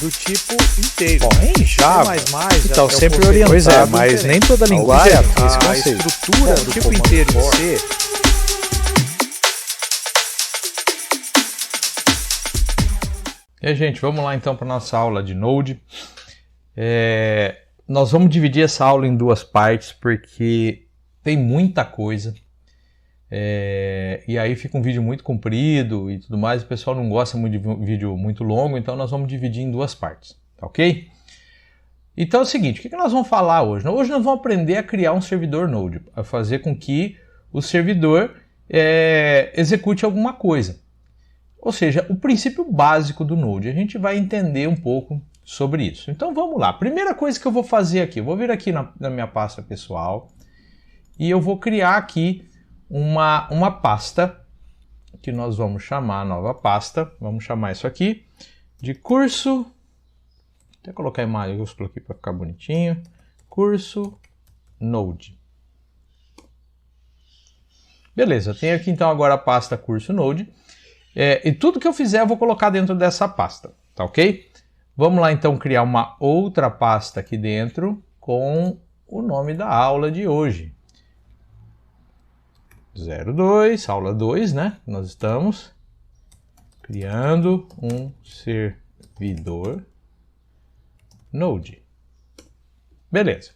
do tipo inteiro. Bom, em Java, então sempre orientado, pois é, mas nem toda linguagem tem esse conceito. A estrutura do tipo inteiro em C. E aí, gente, vamos lá então para nossa aula de Node. Nós vamos dividir essa aula em duas partes porque tem muita coisa. E aí fica um vídeo muito comprido e tudo mais, o pessoal não gosta muito de vídeo muito longo, então nós vamos dividir em duas partes, tá ok? Então é o seguinte, o que nós vamos falar hoje? Hoje nós vamos aprender a criar um servidor Node, a fazer com que o servidor execute alguma coisa. Ou seja, o princípio básico do Node, a gente vai entender um pouco sobre isso. Então vamos lá, primeira coisa que eu vou fazer aqui, eu vou vir aqui na minha pasta pessoal e eu vou criar aqui uma pasta que nós vamos chamar, nova pasta, vamos chamar isso aqui de curso, vou até colocar em maiúsculo aqui para ficar bonitinho, curso Node. Beleza, eu tenho aqui então agora a pasta curso Node, e tudo que eu fizer eu vou colocar dentro dessa pasta, tá ok? Vamos lá então criar uma outra pasta aqui dentro com o nome da aula de hoje. 02, aula 2, né? Nós estamos criando um servidor Node. Beleza.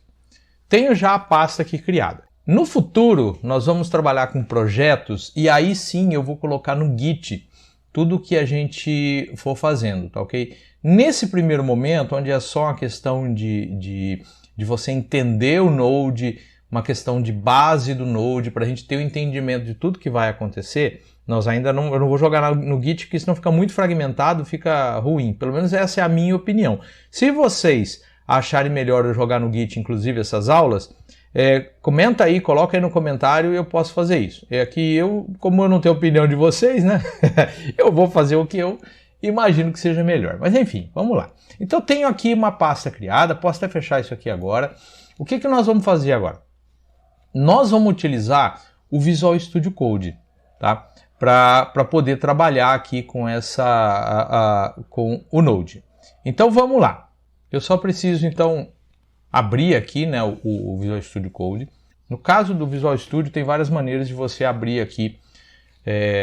Tenho já a pasta aqui criada. No futuro, nós vamos trabalhar com projetos e aí sim eu vou colocar no Git tudo que a gente for fazendo, tá ok? Nesse primeiro momento, onde é só uma questão de você entender o Node, uma questão de base do Node, para a gente ter o entendimento de tudo que vai acontecer, eu não vou jogar no Git, porque senão fica muito fragmentado, fica ruim. Pelo menos essa é a minha opinião. Se vocês acharem melhor eu jogar no Git, inclusive, essas aulas, comenta aí, coloca aí no comentário e eu posso fazer isso. Aqui como eu não tenho opinião de vocês, né? Eu vou fazer o que eu imagino que seja melhor. Mas enfim, vamos lá. Então tenho aqui uma pasta criada, posso até fechar isso aqui agora. O que nós vamos fazer agora? Nós vamos utilizar o Visual Studio Code, tá? Para poder trabalhar aqui com com o Node. Então vamos lá. Eu só preciso então abrir aqui, né, o Visual Studio Code. No caso do Visual Studio tem várias maneiras de você abrir aqui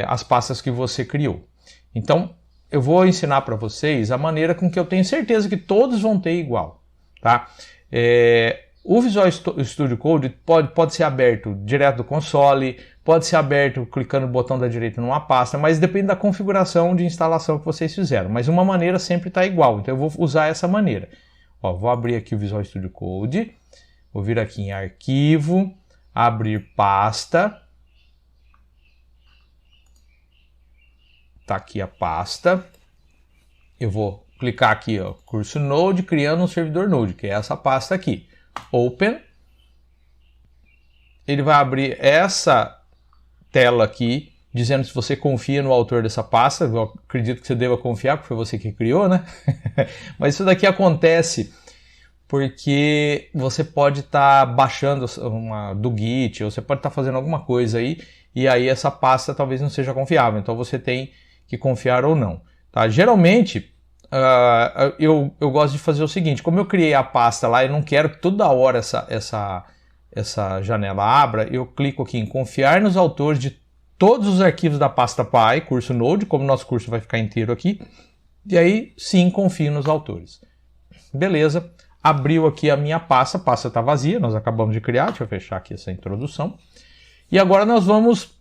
as pastas que você criou. Então eu vou ensinar para vocês a maneira com que eu tenho certeza que todos vão ter igual, tá? O Visual Studio Code pode ser aberto direto do console, pode ser aberto clicando no botão da direita numa pasta, mas depende da configuração de instalação que vocês fizeram. Mas uma maneira sempre está igual, então eu vou usar essa maneira. Ó, vou abrir aqui o Visual Studio Code, vou vir aqui em Arquivo, abrir Pasta. Está aqui a pasta. Eu vou clicar aqui, ó, curso Node, criando um servidor Node, que é essa pasta aqui. Open, ele vai abrir essa tela aqui, dizendo se você confia no autor dessa pasta. Eu acredito que você deva confiar, porque foi você que criou, né? Mas isso daqui acontece porque você pode estar baixando do Git, ou você pode estar fazendo alguma coisa aí, e aí essa pasta talvez não seja confiável, então você tem que confiar ou não, tá? Geralmente, eu gosto de fazer o seguinte, como eu criei a pasta lá, eu não quero que toda hora essa janela abra, eu clico aqui em confiar nos autores de todos os arquivos da pasta PY, curso Node, como o nosso curso vai ficar inteiro aqui, e aí sim confio nos autores. Beleza, abriu aqui a minha pasta, a pasta está vazia, nós acabamos de criar, deixa eu fechar aqui essa introdução, e agora nós vamos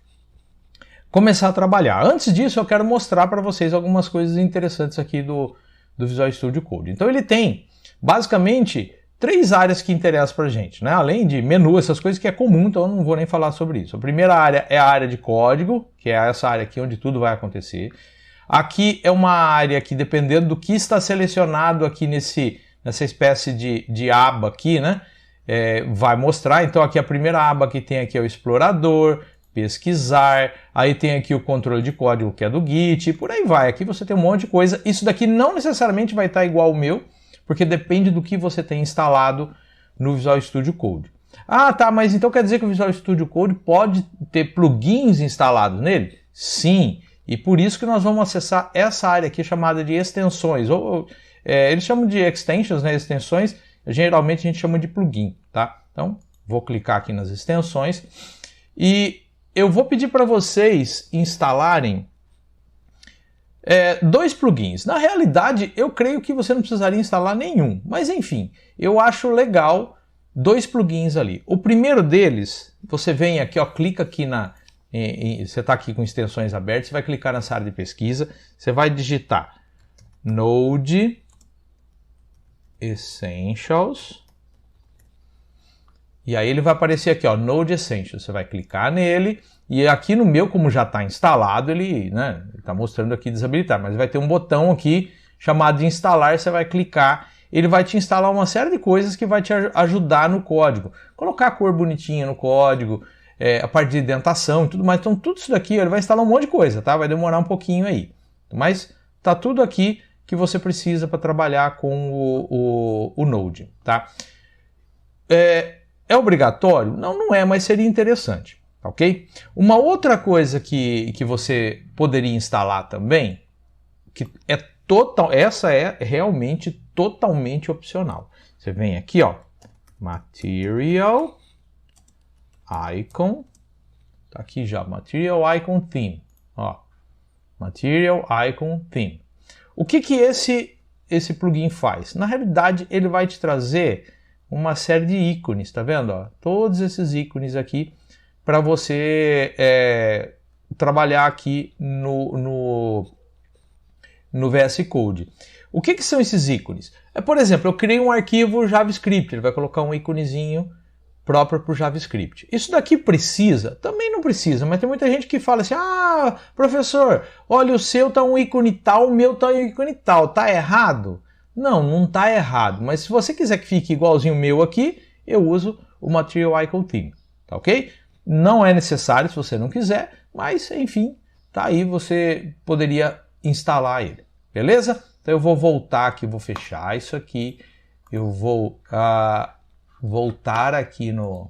começar a trabalhar. Antes disso, eu quero mostrar para vocês algumas coisas interessantes aqui do Visual Studio Code. Então ele tem, basicamente, 3 áreas que interessam para a gente, né? Além de menu, essas coisas que é comum, então eu não vou nem falar sobre isso. A primeira área é a área de código, que é essa área aqui onde tudo vai acontecer. Aqui é uma área que, dependendo do que está selecionado aqui nessa espécie de aba aqui, né? Vai mostrar. Então aqui a primeira aba que tem aqui é o explorador, pesquisar, aí tem aqui o controle de código que é do Git, e por aí vai. Aqui você tem um monte de coisa. Isso daqui não necessariamente vai estar igual ao meu, porque depende do que você tem instalado no Visual Studio Code. Ah, tá, mas então quer dizer que o Visual Studio Code pode ter plugins instalados nele? Sim, e por isso que nós vamos acessar essa área aqui chamada de extensões, ou Eles chamam de extensions, né, extensões, geralmente a gente chama de plugin, tá? Então, vou clicar aqui nas extensões e eu vou pedir para vocês instalarem 2 plugins. Na realidade, eu creio que você não precisaria instalar nenhum, mas enfim, eu acho legal 2 plugins ali. O primeiro deles, você vem aqui, ó, clica aqui você está aqui com extensões abertas, você vai clicar nessa área de pesquisa, você vai digitar Node Essentials, e aí ele vai aparecer aqui, ó, Node Essentials. Você vai clicar nele, e aqui no meu, como já está instalado, ele está mostrando aqui desabilitar, mas vai ter um botão aqui chamado de instalar, você vai clicar, ele vai te instalar uma série de coisas que vai te ajudar no código. Colocar a cor bonitinha no código, a parte de indentação e tudo mais. Então tudo isso daqui, ele vai instalar um monte de coisa, tá? Vai demorar um pouquinho aí. Mas tá tudo aqui que você precisa para trabalhar com o Node, tá? É obrigatório? Não, não é, mas seria interessante, ok? Uma outra coisa que você poderia instalar também, que essa é realmente totalmente opcional. Você vem aqui, ó, Material Icon, tá aqui já, Material Icon Theme, ó, Material Icon Theme. O que esse plugin faz? Na realidade, ele vai te trazer uma série de ícones, tá vendo? Ó? Todos esses ícones aqui para você trabalhar aqui no VS Code. O que são esses ícones? Por exemplo, eu criei um arquivo JavaScript, ele vai colocar um íconezinho próprio para o JavaScript. Isso daqui precisa? Também não precisa, mas tem muita gente que fala assim, ah, professor, olha, o seu tá um ícone tal, o meu tá um ícone tal, tá errado? Não, não tá errado, mas se você quiser que fique igualzinho o meu aqui, eu uso o Material Icon Theme, tá ok? Não é necessário se você não quiser, mas enfim, tá aí, você poderia instalar ele, beleza? Então eu vou voltar aqui, vou fechar isso aqui, eu vou voltar aqui no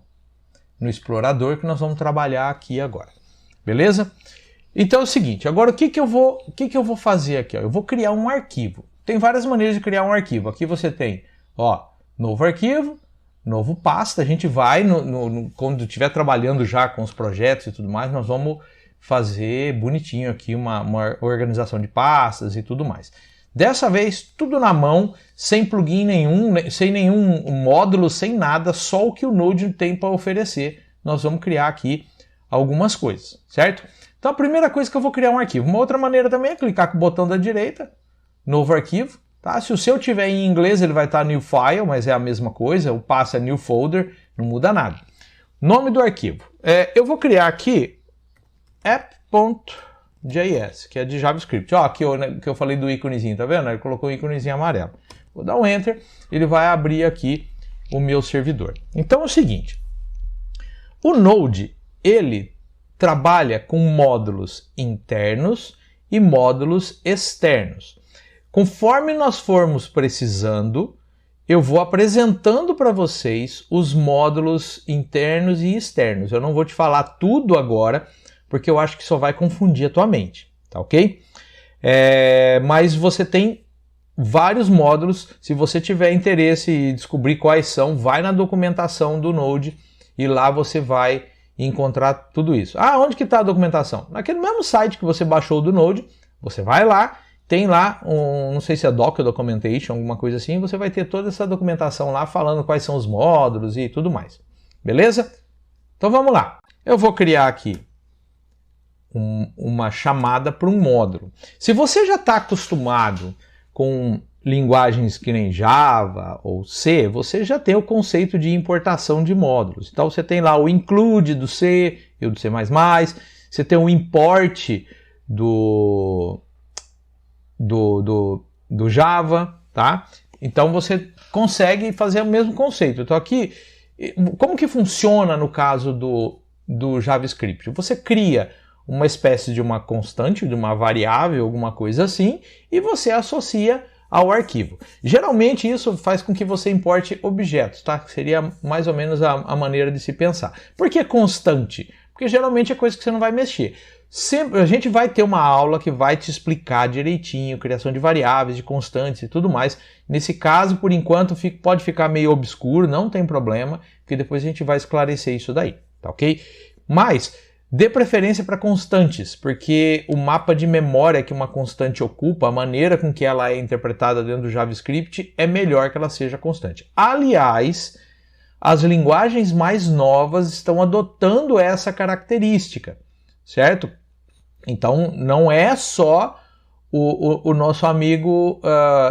explorador que nós vamos trabalhar aqui agora, beleza? Então é o seguinte, agora o que eu vou fazer aqui? Ó? Eu vou criar um arquivo. Tem várias maneiras de criar um arquivo. Aqui você tem, ó, novo arquivo, novo pasta. A gente vai, quando estiver trabalhando já com os projetos e tudo mais, nós vamos fazer bonitinho aqui uma organização de pastas e tudo mais. Dessa vez, tudo na mão, sem plugin nenhum, sem nenhum módulo, sem nada, só o que o Node tem para oferecer. Nós vamos criar aqui algumas coisas, certo? Então a primeira coisa que eu vou criar um arquivo. Uma outra maneira também é clicar com o botão da direita, novo arquivo, tá? Se o seu tiver em inglês, ele vai estar new file, mas é a mesma coisa, o passo é new folder, não muda nada. Nome do arquivo. Eu vou criar aqui app.js, que é de JavaScript. Ó, aqui que eu falei do íconezinho, tá vendo? Ele colocou o íconezinho amarelo. Vou dar um Enter, ele vai abrir aqui o meu servidor. Então é o seguinte, o Node, ele trabalha com módulos internos e módulos externos. Conforme nós formos precisando, eu vou apresentando para vocês os módulos internos e externos. Eu não vou te falar tudo agora, porque eu acho que só vai confundir a tua mente, tá ok? Mas você tem vários módulos. Se você tiver interesse em descobrir quais são, vai na documentação do Node e lá você vai encontrar tudo isso. Ah, onde que está a documentação? Naquele mesmo site que você baixou do Node, você vai lá, tem lá, não sei se é Docker Documentation, alguma coisa assim, você vai ter toda essa documentação lá falando quais são os módulos e tudo mais. Beleza? Então vamos lá. Eu vou criar aqui uma chamada para um módulo. Se você já está acostumado com linguagens que nem Java ou C, você já tem o conceito de importação de módulos. Então você tem lá o include do C e o do C++, você tem o import do Java, tá? Então você consegue fazer o mesmo conceito. Então aqui, como que funciona no caso do JavaScript? Você cria uma espécie de uma constante, de uma variável, alguma coisa assim, e você associa ao arquivo. Geralmente isso faz com que você importe objetos, tá? Seria mais ou menos a maneira de se pensar. Por que constante? Porque geralmente é coisa que você não vai mexer. sempre a gente vai ter uma aula que vai te explicar direitinho, criação de variáveis, de constantes e tudo mais. Nesse caso, por enquanto, pode ficar meio obscuro, não tem problema, porque depois a gente vai esclarecer isso daí, tá ok? Mas dê preferência para constantes, porque o mapa de memória que uma constante ocupa, a maneira com que ela é interpretada dentro do JavaScript, é melhor que ela seja constante. Aliás, as linguagens mais novas estão adotando essa característica, certo? Então, não é só o nosso amigo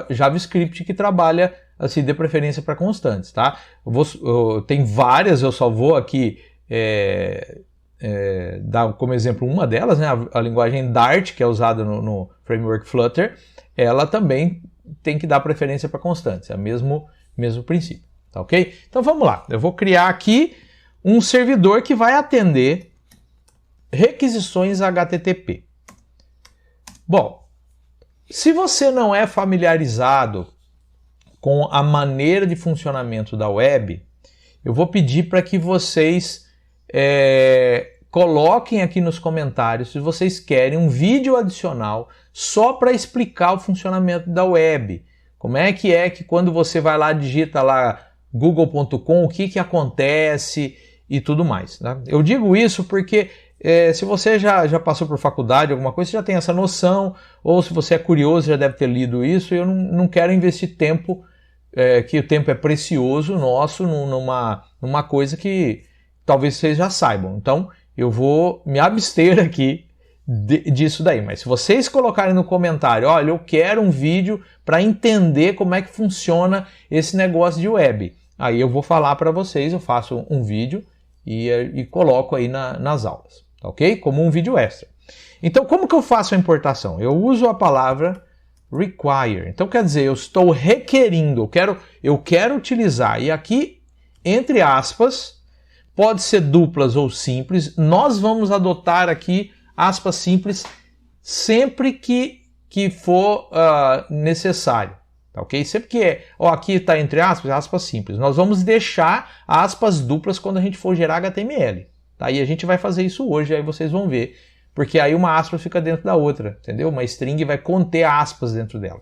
JavaScript que trabalha assim, de preferência para constantes, tá? Tem várias, eu só vou aqui dar como exemplo uma delas, né? A linguagem Dart, que é usada no framework Flutter, ela também tem que dar preferência para constantes, é o mesmo princípio, tá ok? Então vamos lá, eu vou criar aqui um servidor que vai atender requisições HTTP. Bom, se você não é familiarizado com a maneira de funcionamento da web, eu vou pedir para que vocês coloquem aqui nos comentários se vocês querem um vídeo adicional só para explicar o funcionamento da web. Como é que quando você vai lá, digita lá google.com, o que acontece e tudo mais. Tá? Eu digo isso porque se você já passou por faculdade, alguma coisa, você já tem essa noção, ou se você é curioso, já deve ter lido isso, e eu não quero investir tempo, que o tempo é precioso nosso, numa coisa que talvez vocês já saibam. Então, eu vou me abster aqui disso daí. Mas se vocês colocarem no comentário, olha, eu quero um vídeo para entender como é que funciona esse negócio de web, aí eu vou falar para vocês, eu faço um vídeo e coloco aí nas aulas. Ok? Como um vídeo extra. Então, como que eu faço a importação? Eu uso a palavra require. Então, quer dizer, eu estou requerindo, eu quero utilizar. E aqui, entre aspas, pode ser duplas ou simples. Nós vamos adotar aqui aspas simples sempre que for necessário. Tá, ok? Sempre que aqui está entre aspas simples. Nós vamos deixar aspas duplas quando a gente for gerar HTML. Tá? E a gente vai fazer isso hoje, aí vocês vão ver. Porque aí uma aspa fica dentro da outra, entendeu? Uma string vai conter aspas dentro dela.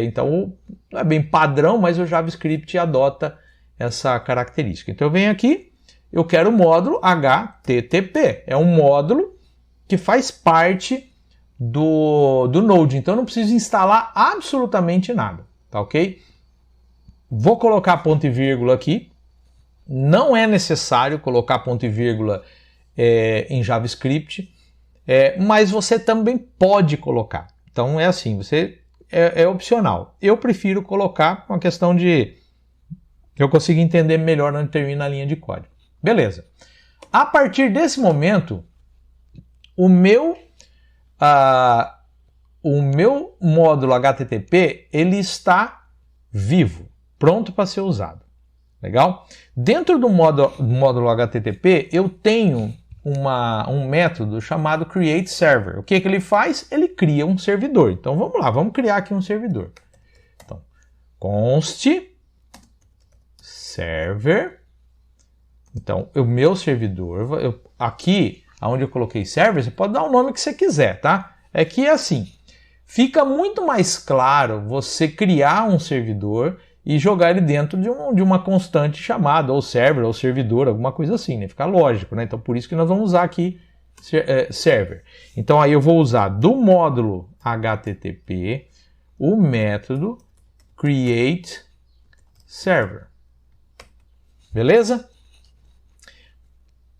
Então, não é bem padrão, mas o JavaScript adota essa característica. Então eu venho aqui, eu quero o módulo HTTP. É um módulo que faz parte do Node. Então eu não preciso instalar absolutamente nada, tá ok? Vou colocar ponto e vírgula aqui. Não é necessário colocar ponto e vírgula em JavaScript, mas você também pode colocar. Então é assim, é opcional. Eu prefiro colocar uma questão de eu conseguir entender melhor onde termina a linha de código. Beleza. A partir desse momento, o meu módulo HTTP ele está vivo, pronto para ser usado. Legal? Dentro do módulo HTTP, eu tenho um método chamado createServer. O que ele faz? Ele cria um servidor. Então vamos lá, vamos criar aqui um servidor. Então, const server. Então, o meu servidor, aqui, onde eu coloquei server, você pode dar o nome que você quiser, tá? É que é assim, fica muito mais claro você criar um servidor e jogar ele dentro de uma constante chamada, ou server, ou servidor, alguma coisa assim, né? Fica lógico, né? Então, por isso que nós vamos usar aqui server. Então, aí eu vou usar do módulo HTTP o método createServer. Beleza?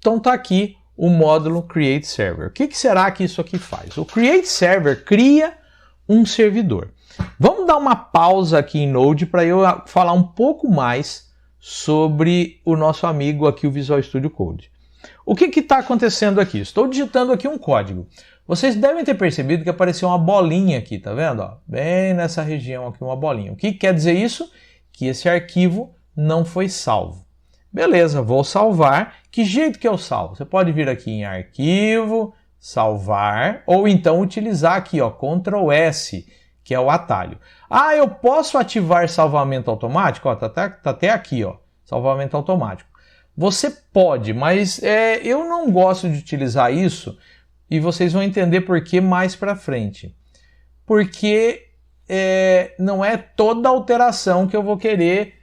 Então, tá aqui o módulo createServer. O que será que isso aqui faz? O createServer cria um servidor. Vamos dar uma pausa aqui em Node para eu falar um pouco mais sobre o nosso amigo aqui, o Visual Studio Code. O que está acontecendo aqui? Estou digitando aqui um código. Vocês devem ter percebido que apareceu uma bolinha aqui, tá vendo? Ó, bem nessa região aqui, uma bolinha. O que quer dizer isso? Que esse arquivo não foi salvo. Beleza, vou salvar. Que jeito que eu salvo? Você pode vir aqui em Arquivo, Salvar, ou então utilizar aqui, ó, Ctrl S, que é o atalho. Ah, eu posso ativar salvamento automático? Ó, tá até aqui, ó, salvamento automático. Você pode, mas eu não gosto de utilizar isso e vocês vão entender por que mais para frente. Porque não é toda alteração que eu vou querer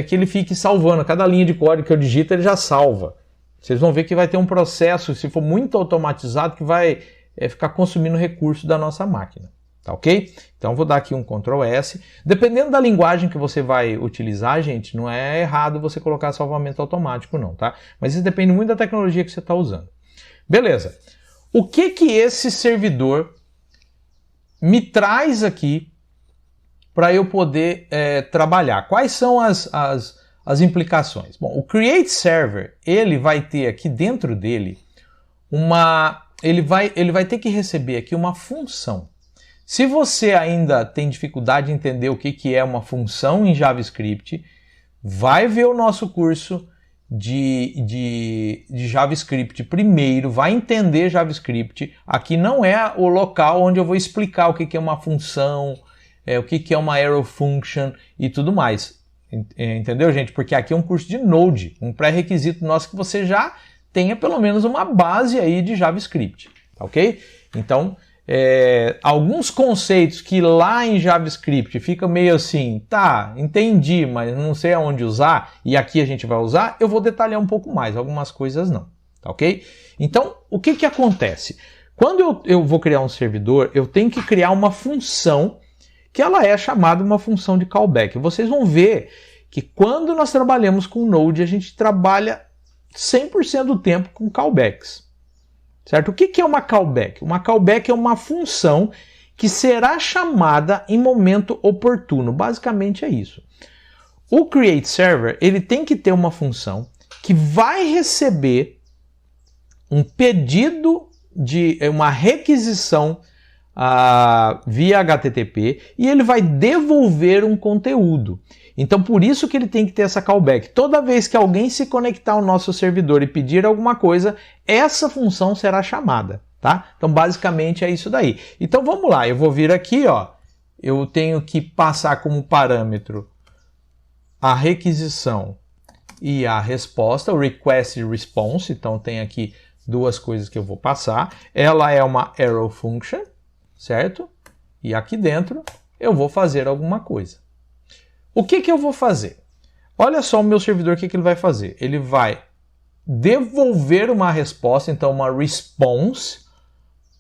que ele fique salvando. Cada linha de código que eu digito, ele já salva. Vocês vão ver que vai ter um processo, se for muito automatizado, que vai ficar consumindo recurso da nossa máquina. Tá ok? Então vou dar aqui um Ctrl S. Dependendo da linguagem que você vai utilizar, gente, não é errado você colocar salvamento automático não, tá? Mas isso depende muito da tecnologia que você está usando. Beleza. O que esse servidor me traz aqui para eu poder trabalhar? Quais são as implicações? Bom, o Create Server, ele vai ter aqui dentro dele ele vai ter que receber aqui uma função. Se você ainda tem dificuldade em entender o que é uma função em JavaScript, vai ver o nosso curso de JavaScript primeiro, vai entender JavaScript. Aqui não é o local onde eu vou explicar o que é uma função, o que é uma arrow function e tudo mais. Entendeu, gente? Porque aqui é um curso de Node, um pré-requisito nosso que você já tenha pelo menos uma base aí de JavaScript, ok? Então, alguns conceitos que lá em JavaScript fica meio assim, tá, entendi, mas não sei aonde usar, e aqui a gente vai usar, eu vou detalhar um pouco mais, algumas coisas não, tá ok? Então, o que acontece? Quando eu vou criar um servidor, eu tenho que criar uma função que ela é chamada uma função de callback. Vocês vão ver que quando nós trabalhamos com Node, a gente trabalha 100% do tempo com callbacks. Certo? O que é uma callback? Uma callback é uma função que será chamada em momento oportuno. Basicamente é isso. O Create Server, ele tem que ter uma função que vai receber um pedido de uma requisição via HTTP e ele vai devolver um conteúdo. Então, por isso que ele tem que ter essa callback. Toda vez que alguém se conectar ao nosso servidor e pedir alguma coisa, essa função será chamada, tá? Então, basicamente é isso daí. Então, vamos lá. Eu vou vir aqui, ó. Eu tenho que passar como parâmetro a requisição e a resposta, o request e response. Então, tem aqui duas coisas que eu vou passar. Ela é uma arrow function, certo? E aqui dentro eu vou fazer alguma coisa. O que eu vou fazer? Olha só o meu servidor, o que ele vai fazer? Ele vai devolver uma resposta, então uma response,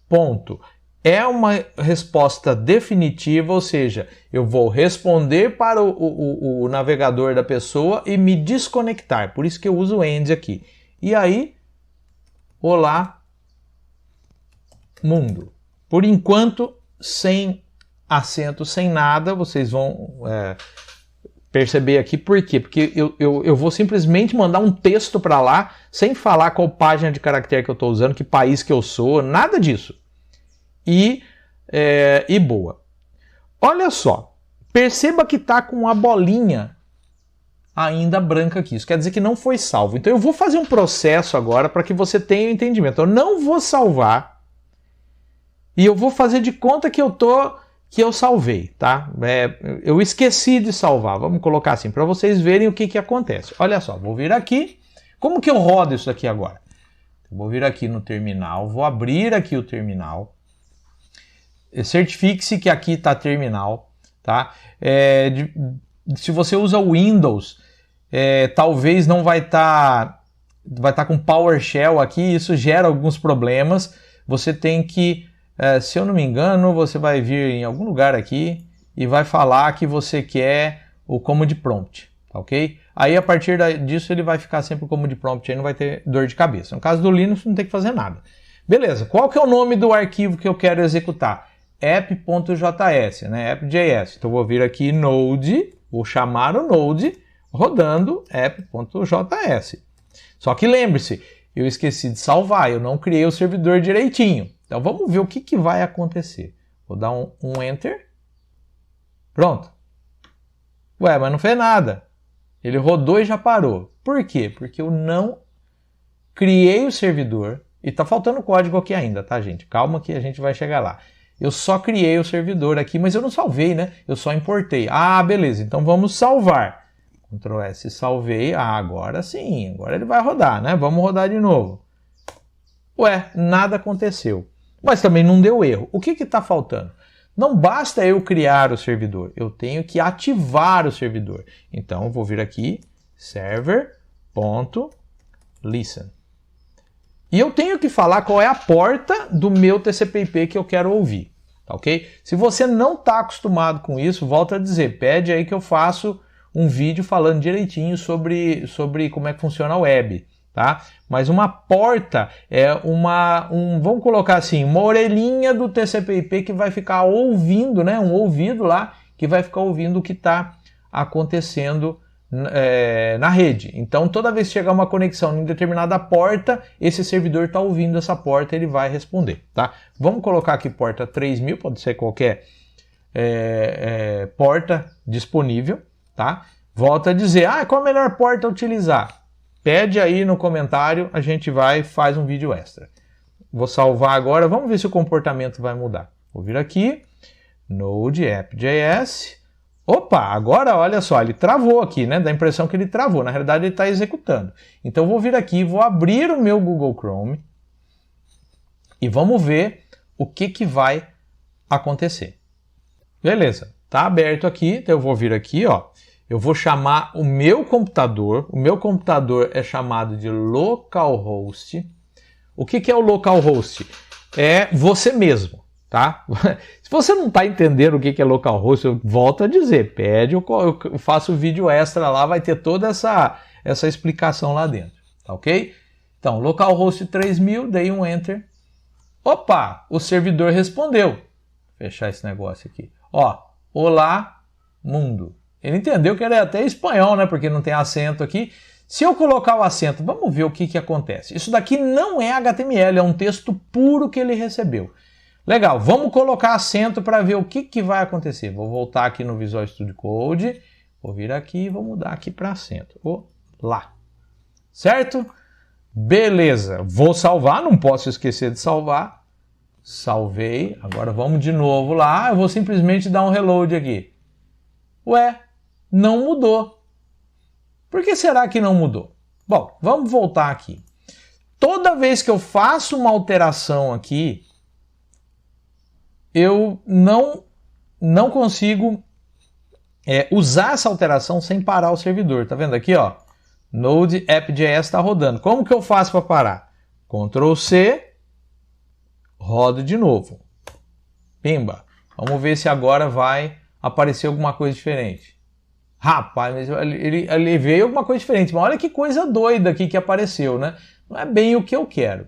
ponto. É uma resposta definitiva, ou seja, eu vou responder para o navegador da pessoa e me desconectar. Por isso que eu uso o end aqui. E aí, olá, mundo. Por enquanto, sem acento, sem nada, vocês vão perceber aqui por quê? Porque eu vou simplesmente mandar um texto para lá, sem falar qual página de caractere que eu estou usando, que país que eu sou, nada disso. E boa. Olha só, perceba que está com a bolinha ainda branca aqui. Isso quer dizer que não foi salvo. Então eu vou fazer um processo agora para que você tenha um entendimento. Eu não vou salvar e eu vou fazer de conta que eu salvei, tá? Eu esqueci de salvar, vamos colocar assim, para vocês verem o que acontece. Olha só, vou vir aqui, como que eu rodo isso aqui agora? Vou vir aqui no terminal, vou abrir aqui o terminal, certifique-se que aqui está terminal, tá? Se você usa o Windows, talvez não vai estar com PowerShell aqui, isso gera alguns problemas, você tem que... se eu não me engano, você vai vir em algum lugar aqui e vai falar que você quer o command prompt, tá ok? Aí a partir disso ele vai ficar sempre o command prompt, aí não vai ter dor de cabeça. No caso do Linux não tem que fazer nada. Beleza, qual que é o nome do arquivo que eu quero executar? app.js, né? app.js. Então eu vou vir aqui Node, vou chamar o Node rodando app.js. Só que lembre-se, eu esqueci de salvar, eu não criei o servidor direitinho. Então vamos ver o que vai acontecer. Vou dar um Enter. Pronto. Ué, mas não fez nada. Ele rodou e já parou. Por quê? Porque eu não criei o servidor. E tá faltando código aqui ainda, tá, gente? Calma que a gente vai chegar lá. Eu só criei o servidor aqui, mas eu não salvei, né? Eu só importei. Ah, beleza. Então vamos salvar. Ctrl S, salvei. Ah, agora sim. Agora ele vai rodar, né? Vamos rodar de novo. Ué, nada aconteceu. mas também não deu erro. O que está faltando? Não basta eu criar o servidor, eu tenho que ativar o servidor. Então, eu vou vir aqui, server.listen. E eu tenho que falar qual é a porta do meu TCP/IP que eu quero ouvir, tá ok? Se você não está acostumado com isso, volta a dizer, pede aí que eu faço um vídeo falando direitinho sobre como é que funciona a web, tá? Mas uma porta é vamos colocar assim, uma orelhinha do TCP/IP que vai ficar ouvindo, né? Um ouvido lá que vai ficar ouvindo o que está acontecendo na rede. Então, toda vez que chegar uma conexão em determinada porta, esse servidor está ouvindo essa porta, ele vai responder, tá? Vamos colocar aqui porta 3000, pode ser qualquer porta disponível, tá? Volta a dizer, qual a melhor porta a utilizar? Pede aí no comentário, a gente faz um vídeo extra. Vou salvar agora, vamos ver se o comportamento vai mudar. Vou vir aqui, Node app.js. Opa, agora olha só, ele travou aqui, né? Dá a impressão que ele travou, na realidade ele está executando. Então eu vou vir aqui, vou abrir o meu Google Chrome e vamos ver o que vai acontecer. Beleza, tá aberto aqui, então eu vou vir aqui, ó. Eu vou chamar o meu computador é chamado de localhost. O que é o localhost? É você mesmo, tá? Se você não está entendendo o que é localhost, eu volto a dizer, pede, eu faço o vídeo extra lá, vai ter toda essa explicação lá dentro, tá ok? Então, localhost 3000, dei um enter. Opa, o servidor respondeu. Vou fechar esse negócio aqui. Ó, olá, mundo. Ele entendeu que era até espanhol, né? Porque não tem acento aqui. Se eu colocar o acento, vamos ver o que acontece. Isso daqui não é HTML, é um texto puro que ele recebeu. Legal, vamos colocar acento para ver o que vai acontecer. Vou voltar aqui no Visual Studio Code, vou vir aqui e vou mudar aqui para acento. Lá. Certo? Beleza, vou salvar, não posso esquecer de salvar. Salvei, agora vamos de novo lá, eu vou simplesmente dar um reload aqui. Ué, não mudou. Por que será que não mudou? Bom, vamos voltar aqui. Toda vez que eu faço uma alteração aqui, eu não consigo usar essa alteração sem parar o servidor. Tá vendo aqui, ó? Node app.js está rodando. Como que eu faço para parar? Ctrl C, rodo de novo. Pimba. Vamos ver se agora vai aparecer alguma coisa diferente. Rapaz, ele veio alguma coisa diferente, mas olha que coisa doida aqui que apareceu, né? Não é bem o que eu quero.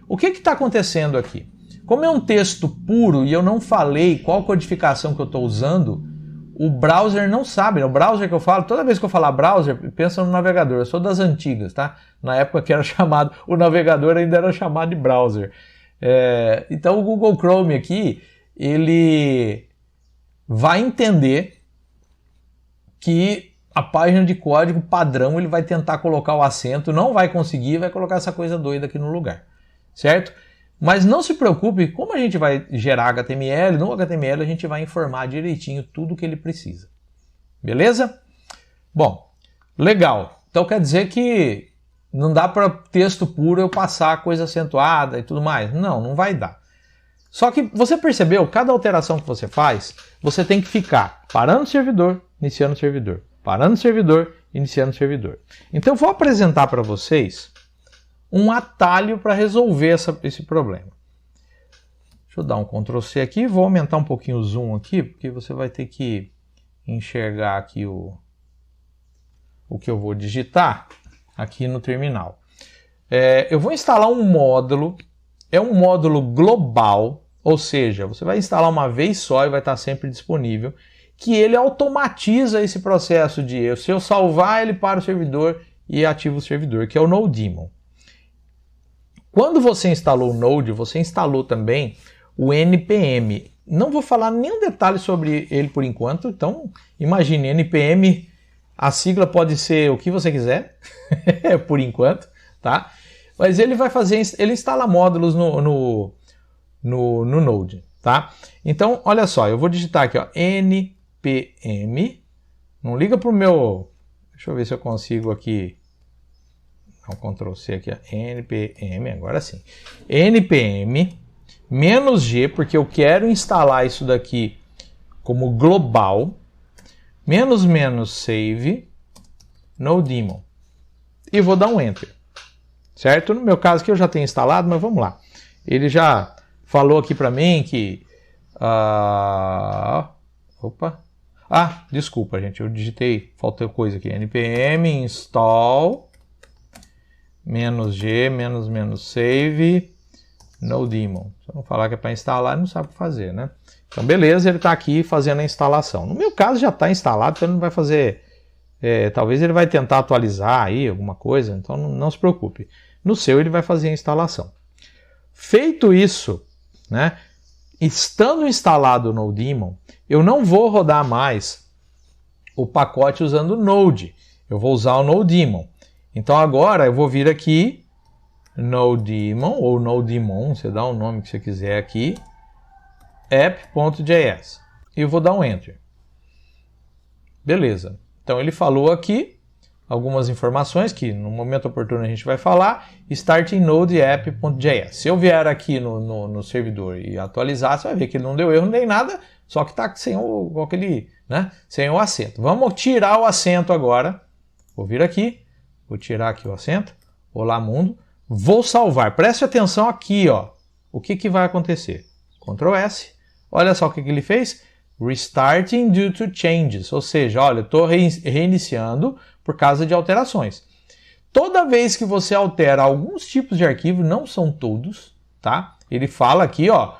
O que está acontecendo aqui? Como é um texto puro e eu não falei qual codificação que eu estou usando, o browser não sabe. Né? O browser que eu falo, toda vez que eu falar browser, pensa no navegador. Eu sou das antigas, tá? Na época que era chamado, o navegador ainda era chamado de browser. Então o Google Chrome aqui, ele vai entender que a página de código padrão ele vai tentar colocar o acento, não vai conseguir, vai colocar essa coisa doida aqui no lugar, certo? Mas não se preocupe, como a gente vai gerar HTML, no HTML a gente vai informar direitinho tudo o que ele precisa, beleza? Bom, legal, então quer dizer que não dá para texto puro eu passar coisa acentuada e tudo mais, não vai dar. Só que você percebeu, cada alteração que você faz, você tem que ficar parando o servidor, iniciando o servidor, parando o servidor, iniciando o servidor. Então eu vou apresentar para vocês um atalho para resolver esse problema. Deixa eu dar um Ctrl C aqui, vou aumentar um pouquinho o zoom aqui, porque você vai ter que enxergar aqui o que eu vou digitar aqui no terminal. Eu vou instalar um módulo. É um módulo global, ou seja, você vai instalar uma vez só e vai estar sempre disponível, que ele automatiza esse processo de, se eu salvar, ele para o servidor e ativa o servidor, que é o NodeDaemon. Quando você instalou o Node, você instalou também o NPM. Não vou falar nenhum detalhe sobre ele por enquanto, então imagine, NPM, a sigla pode ser o que você quiser, por enquanto, tá? Mas ele vai fazer, ele instala módulos no Node, tá? Então, olha só, eu vou digitar aqui, ó, npm, não liga pro meu, deixa eu ver se eu consigo aqui, dá um Ctrl C aqui, ó, npm, agora sim, npm -G, porque eu quero instalar isso daqui como global, --save, no daemon. E vou dar um Enter. Certo? No meu caso aqui eu já tenho instalado, mas vamos lá. Ele já falou aqui para mim que... desculpa, gente. Eu digitei, faltou coisa aqui. npm install -g, -save, no daemon. Se eu não falar que é para instalar, não sabe o que fazer, né? Então, beleza, ele está aqui fazendo a instalação. No meu caso já está instalado, então ele não vai fazer... talvez ele vai tentar atualizar aí alguma coisa, então não se preocupe. No seu ele vai fazer a instalação. Feito isso, né, estando instalado o NoDaemon, eu não vou rodar mais o pacote usando o Node. Eu vou usar o NoDaemon. Então agora eu vou vir aqui, NoDaemon, ou NoDaemon, você dá o nome que você quiser aqui, app.js. E eu vou dar um Enter. Beleza. Então ele falou aqui algumas informações que no momento oportuno a gente vai falar. Starting node app.js. Se eu vier aqui no servidor e atualizar, você vai ver que ele não deu erro nem nada, só que está sem sem o acento. Vamos tirar o acento agora. Vou vir aqui, vou tirar aqui o acento. Olá mundo. Vou salvar. Preste atenção aqui, ó. O que vai acontecer? Ctrl S. Olha só o que ele fez. Restarting due to changes, ou seja, olha, eu estou reiniciando por causa de alterações. Toda vez que você altera alguns tipos de arquivo, não são todos, tá? Ele fala aqui, ó,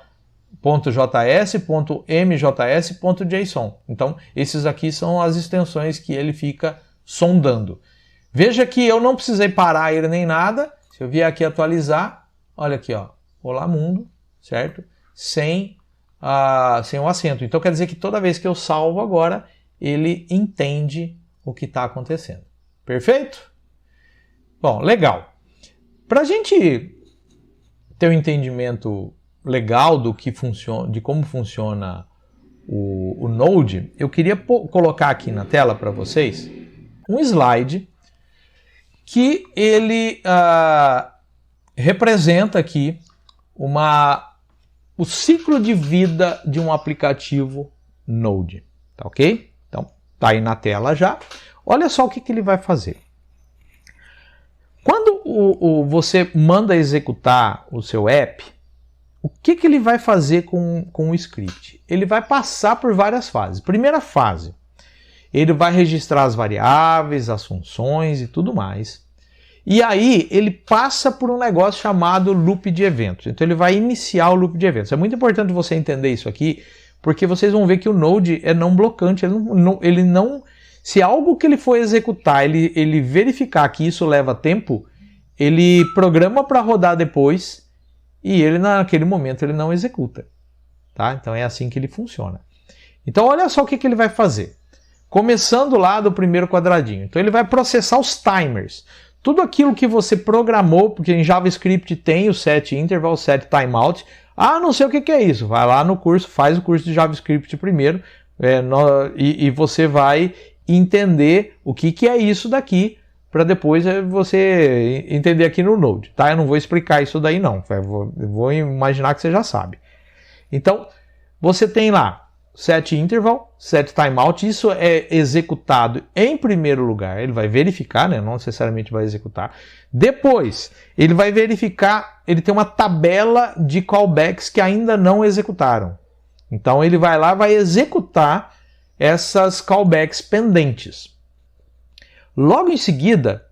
.js, .mjs, .json. Então, esses aqui são as extensões que ele fica sondando. Veja que eu não precisei parar ele nem nada. Se eu vier aqui atualizar, olha aqui, ó, olá mundo, certo? Sem o acento. Então quer dizer que toda vez que eu salvo agora, ele entende o que está acontecendo. Perfeito? Bom, legal. Para a gente ter um entendimento legal de como funciona o Node, eu queria colocar aqui na tela para vocês um slide que ele representa aqui o ciclo de vida de um aplicativo Node, tá ok? Então, tá aí na tela já. Olha só o que ele vai fazer. Quando você manda executar o seu app, o que ele vai fazer com o script? Ele vai passar por várias fases. Primeira fase, ele vai registrar as variáveis, as funções e tudo mais. E aí ele passa por um negócio chamado loop de eventos. Então ele vai iniciar o loop de eventos. É muito importante você entender isso aqui, porque vocês vão ver que o Node é não blocante. Ele não se algo que ele for executar, ele verificar que isso leva tempo, ele programa para rodar depois e ele naquele momento ele não executa. Tá? Então é assim que ele funciona. Então olha só o que ele vai fazer. Começando lá do primeiro quadradinho. Então ele vai processar os timers. Tudo aquilo que você programou, porque em JavaScript tem o set interval, set timeout. Não sei o que é isso. Vai lá no curso, faz o curso de JavaScript primeiro e você vai entender o que é isso daqui para depois você entender aqui no Node. Tá? Eu não vou explicar isso daí não. Eu vou imaginar que você já sabe. Então, você tem lá set interval, set timeout, isso é executado em primeiro lugar, ele vai verificar, né? Não necessariamente vai executar. Depois, ele vai verificar, ele tem uma tabela de callbacks que ainda não executaram. Então ele vai lá, vai executar essas callbacks pendentes. Logo em seguida,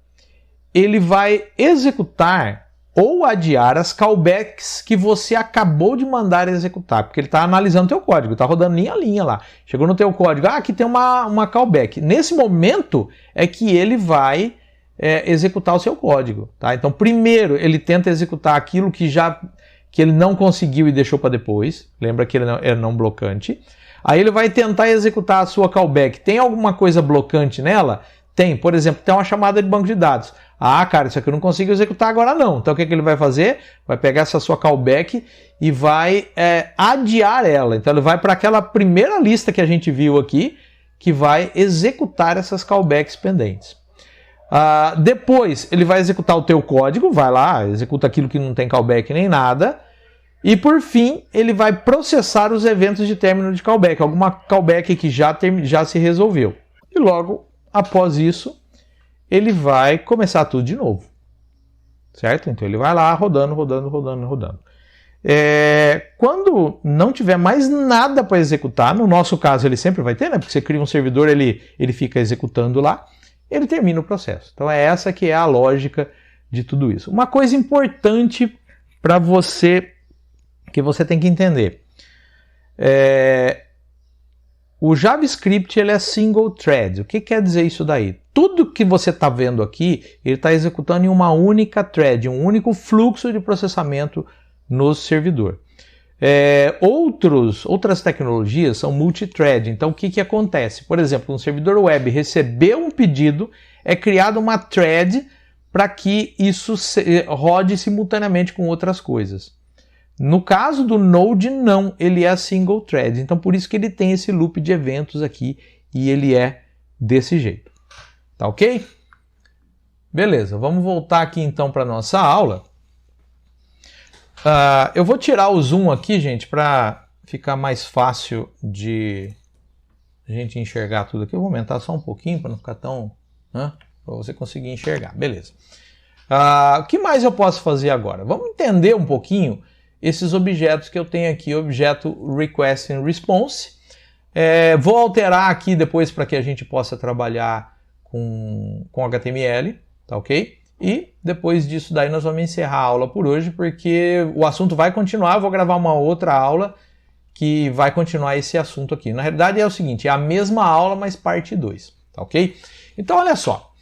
ele vai executar ou adiar as callbacks que você acabou de mandar executar, porque ele está analisando o teu código, está rodando linha a linha lá. Chegou no teu código, aqui tem uma callback. Nesse momento é que ele vai executar o seu código. Tá? Então, primeiro, ele tenta executar aquilo que ele não conseguiu e deixou para depois. Lembra que ele é não blocante. Aí ele vai tentar executar a sua callback. Tem alguma coisa blocante nela? Tem, por exemplo, tem uma chamada de banco de dados. Cara, isso aqui eu não consigo executar agora não. Então o que ele vai fazer? Vai pegar essa sua callback e vai adiar ela. Então ele vai para aquela primeira lista que a gente viu aqui, que vai executar essas callbacks pendentes. Depois ele vai executar o teu código, vai lá, executa aquilo que não tem callback nem nada. E por fim, ele vai processar os eventos de término de callback, alguma callback que já se resolveu. E logo após isso, ele vai começar tudo de novo. Certo? Então ele vai lá rodando. Quando não tiver mais nada para executar, no nosso caso ele sempre vai ter, né? Porque você cria um servidor, ele fica executando lá, ele termina o processo. Então é essa que é a lógica de tudo isso. Uma coisa importante para você, que você tem que entender. O JavaScript ele é single thread. O que quer dizer isso daí? Tudo que você está vendo aqui, ele está executando em uma única thread, um único fluxo de processamento no servidor. Outras tecnologias são multithread. Então o que acontece? Por exemplo, um servidor web recebeu um pedido, é criada uma thread para que isso rode simultaneamente com outras coisas. No caso do Node, não, ele é single thread. Então por isso que ele tem esse loop de eventos aqui e ele é desse jeito. Tá ok? Beleza, vamos voltar aqui então para a nossa aula. Eu vou tirar o zoom aqui, gente, para ficar mais fácil de a gente enxergar tudo aqui. Eu vou aumentar só um pouquinho para não ficar tão... para você conseguir enxergar. Beleza. O que mais eu posso fazer agora? Vamos entender um pouquinho esses objetos que eu tenho aqui. Objeto Request and Response. Vou alterar aqui depois para que a gente possa trabalhar com HTML, tá ok? E depois disso daí nós vamos encerrar a aula por hoje, porque o assunto vai continuar. Eu vou gravar uma outra aula que vai continuar esse assunto aqui. Na realidade é o seguinte, é a mesma aula, mas parte 2, tá ok? Então olha só,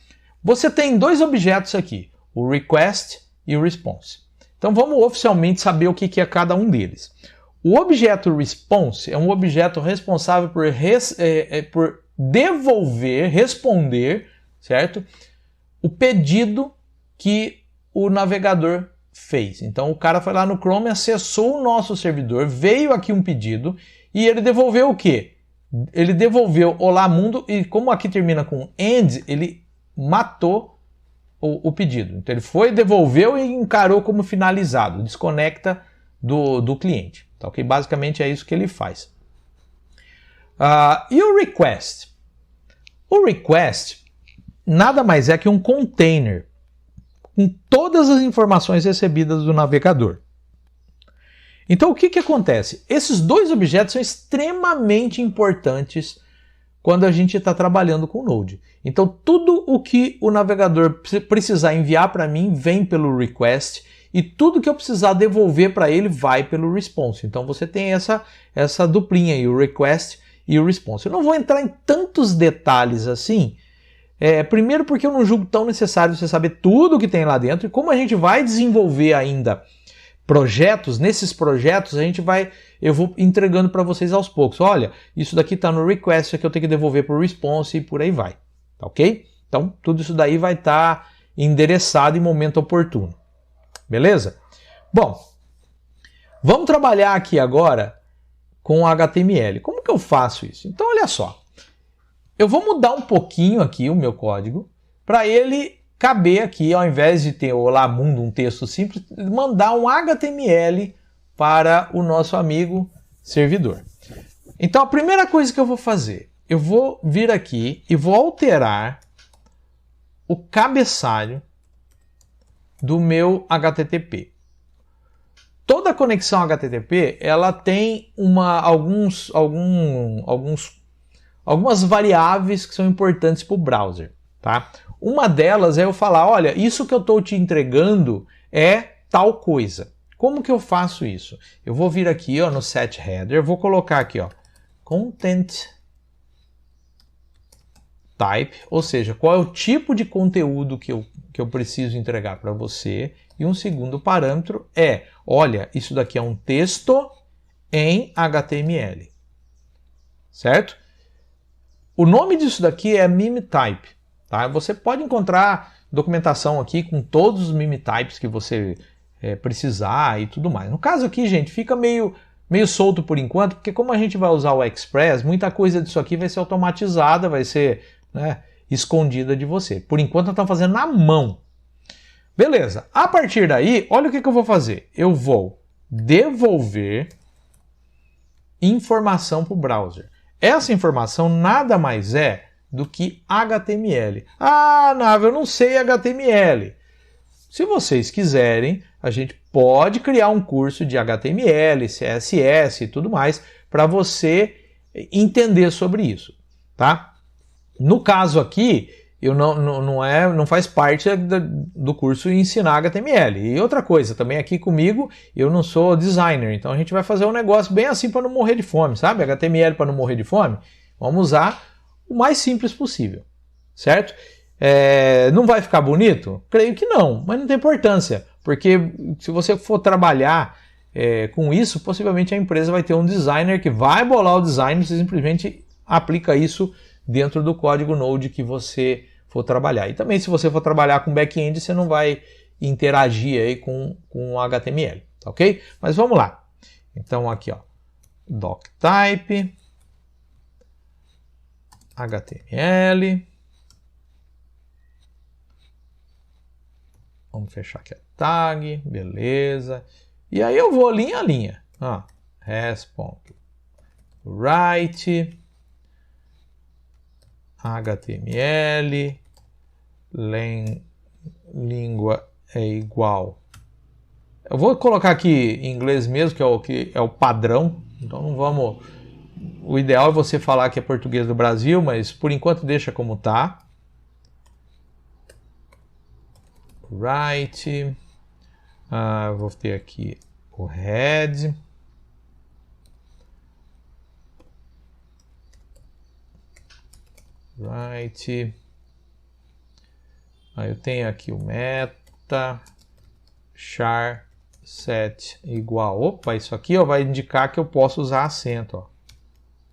você tem dois objetos aqui, o Request e o Response. Então vamos oficialmente saber o que é cada um deles. O objeto Response é um objeto responsável por devolver, responder, certo? O pedido que o navegador fez. Então o cara foi lá no Chrome, acessou o nosso servidor, veio aqui um pedido e ele devolveu o quê? Ele devolveu Olá Mundo e como aqui termina com end, ele matou o pedido. Então ele foi, devolveu e encarou como finalizado, desconecta do cliente. Tá, okay? Basicamente é isso que ele faz. E o request? O request nada mais é que um container com todas as informações recebidas do navegador. Então o que acontece? Esses dois objetos são extremamente importantes quando a gente está trabalhando com Node. Então tudo o que o navegador precisar enviar para mim vem pelo request e tudo que eu precisar devolver para ele vai pelo response. Então você tem essa duplinha aí, o request e o response. Eu não vou entrar em tantos detalhes assim, primeiro porque eu não julgo tão necessário você saber tudo o que tem lá dentro, e como a gente vai desenvolver ainda projetos, nesses projetos eu vou entregando para vocês aos poucos. Olha, isso daqui está no request, isso aqui eu tenho que devolver para o response e por aí vai. Tá ok? Então tudo isso daí vai estar endereçado em momento oportuno. Beleza? Bom, vamos trabalhar aqui agora com HTML. Como que eu faço isso? Então olha só, eu vou mudar um pouquinho aqui o meu código para ele caber aqui, ao invés de ter Olá Mundo, um texto simples, mandar um HTML para o nosso amigo servidor. Então a primeira coisa que eu vou fazer, eu vou vir aqui e vou alterar o cabeçalho do meu HTTP. Toda conexão HTTP ela tem algumas variáveis que são importantes para o browser, tá? Uma delas é eu falar, olha, isso que eu estou te entregando é tal coisa. Como que eu faço isso? Eu vou vir aqui no set header, vou colocar aqui content type, ou seja, qual é o tipo de conteúdo que eu preciso entregar para você. E um segundo parâmetro olha, isso daqui é um texto em HTML. Certo? O nome disso daqui é meme type. Tá? Você pode encontrar documentação aqui com todos os meme types que você precisar e tudo mais. No caso aqui, gente, fica meio solto por enquanto, porque como a gente vai usar o Express, muita coisa disso aqui vai ser automatizada, vai ser escondida de você. Por enquanto, nós estamos fazendo na mão. Beleza. A partir daí, olha o que eu vou fazer. Eu vou devolver informação para o browser. Essa informação nada mais é do que HTML. Ah, Nava, eu não sei HTML. Se vocês quiserem, a gente pode criar um curso de HTML, CSS e tudo mais para você entender sobre isso, tá? No caso aqui, eu não faz parte do curso ensinar HTML. E outra coisa, também aqui comigo, eu não sou designer, então a gente vai fazer um negócio bem assim para não morrer de fome, sabe? HTML para não morrer de fome, vamos usar o mais simples possível, certo? Não vai ficar bonito? Creio que não, mas não tem importância, porque se você for trabalhar com isso, possivelmente a empresa vai ter um designer que vai bolar o design, você simplesmente aplica isso dentro do código Node que você for trabalhar. E também se você for trabalhar com back-end, você não vai interagir aí com o HTML, tá ok? Mas vamos lá. Então aqui, ó, doctype, HTML. Vamos fechar aqui a tag, beleza. E aí eu vou linha a linha. Response-write, HTML, língua é igual. Eu vou colocar aqui em inglês mesmo, que é o padrão. Então não vamos. O ideal é você falar que é português do Brasil, mas por enquanto deixa como tá. Right. Vou ter aqui o head. Right. Aí eu tenho aqui o meta char set igual. Opa, isso aqui ó, vai indicar que eu posso usar acento. Ó.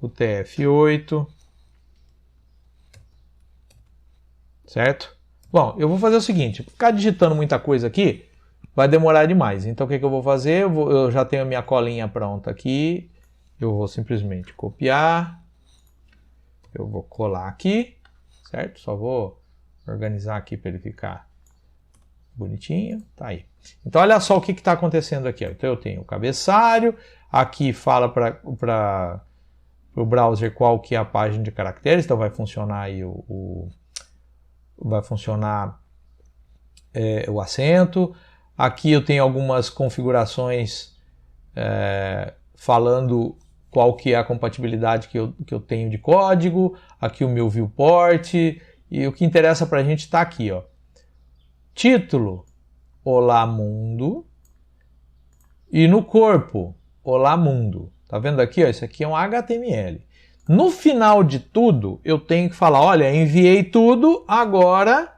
O TF8. Certo? Bom, eu vou fazer o seguinte. Ficar digitando muita coisa aqui vai demorar demais. Então o que eu vou fazer? Eu já tenho a minha colinha pronta aqui. Eu vou simplesmente copiar. Eu vou colar aqui, certo? Só vou organizar aqui para ele ficar bonitinho. Tá aí. Então, olha só o que está acontecendo aqui. Ó. Então, eu tenho o cabeçalho. Aqui fala para o browser qual que é a página de caracteres. Então, vai funcionar aí vai funcionar o acento. Aqui eu tenho algumas configurações falando qual que é a compatibilidade que eu tenho de código, aqui o meu viewport, e o que interessa para a gente está aqui, ó. Título, Olá Mundo, e no corpo, Olá Mundo. Tá vendo aqui, ó? Isso aqui é um HTML. No final de tudo, eu tenho que falar, olha, enviei tudo, agora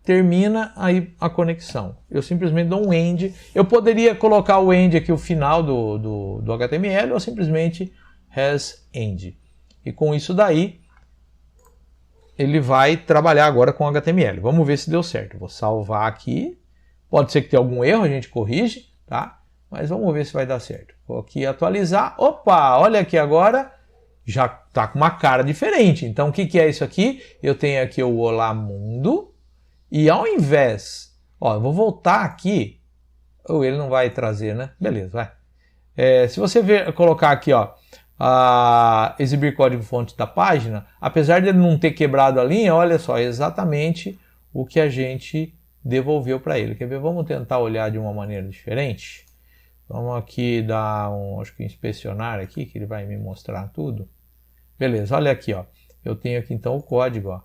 termina aí a conexão. Eu simplesmente dou um end. Eu poderia colocar o end aqui, o final do HTML, ou simplesmente has end. E com isso daí, ele vai trabalhar agora com HTML. Vamos ver se deu certo. Vou salvar aqui. Pode ser que tenha algum erro, a gente corrige, tá? Mas vamos ver se vai dar certo. Vou aqui atualizar. Opa, olha aqui agora, já está com uma cara diferente. Então, o que é isso aqui? Eu tenho aqui o Olá Mundo. E ao invés, ó, eu vou voltar aqui, ou ele não vai trazer, né? Beleza, vai. Se você colocar aqui, ó, exibir código-fonte da página, apesar de ele não ter quebrado a linha, olha só, é exatamente o que a gente devolveu para ele. Quer ver? Vamos tentar olhar de uma maneira diferente. Vamos aqui dar acho que inspecionar aqui, que ele vai me mostrar tudo. Beleza, olha aqui, ó. Eu tenho aqui então o código, ó.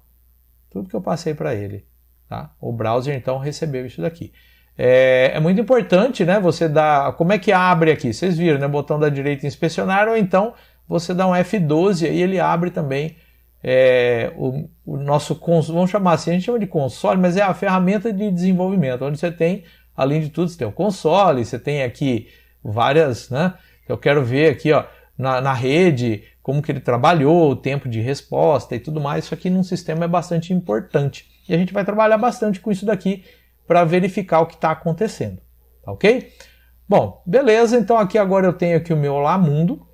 Tudo que eu passei para ele. Tá? O browser então recebeu isso daqui. É muito importante, né? Você dá. Como é que abre aqui? Vocês viram, né? Botão da direita inspecionar, ou então você dá um F12 e ele abre também o nosso console. Vamos chamar assim, a gente chama de console, mas é a ferramenta de desenvolvimento, onde você tem, além de tudo, você tem o console, você tem aqui várias, né? Eu quero ver aqui, ó, na rede, como que ele trabalhou, o tempo de resposta e tudo mais. Isso aqui num sistema é bastante importante. E a gente vai trabalhar bastante com isso daqui para verificar o que está acontecendo, tá ok? Bom, beleza, então aqui agora eu tenho aqui o meu Olá Mundo.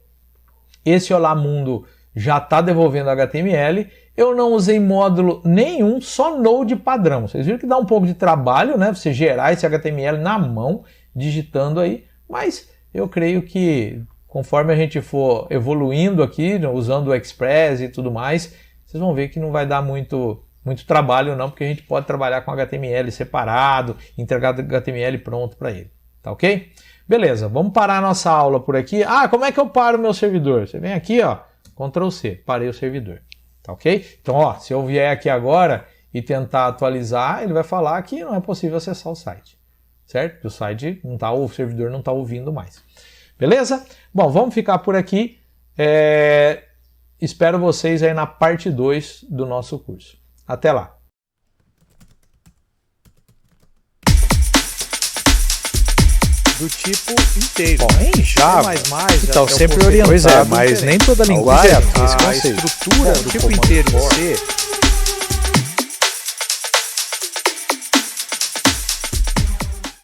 Esse Olá Mundo já está devolvendo HTML. Eu não usei módulo nenhum, só Node padrão. Vocês viram que dá um pouco de trabalho, né? Você gerar esse HTML na mão, digitando aí, mas eu creio que conforme a gente for evoluindo aqui, usando o Express e tudo mais, vocês vão ver que não vai dar muito trabalho não, porque a gente pode trabalhar com HTML separado, entregar HTML pronto para ele, tá ok? Beleza, vamos parar a nossa aula por aqui. Como é que eu paro o meu servidor? Você vem aqui, ó, Ctrl C, parei o servidor, tá ok? Então, ó, se eu vier aqui agora e tentar atualizar, ele vai falar que não é possível acessar o site, certo? O site não tá, o servidor não está ouvindo mais. Beleza? Bom, vamos ficar por aqui. Espero vocês aí na parte 2 do nosso curso. Até lá! Do tipo inteiro. Bom, em Java, então sempre orientado. Pois é, mas nem toda linguagem tem esse A conceito. estrutura do tipo inteiro em C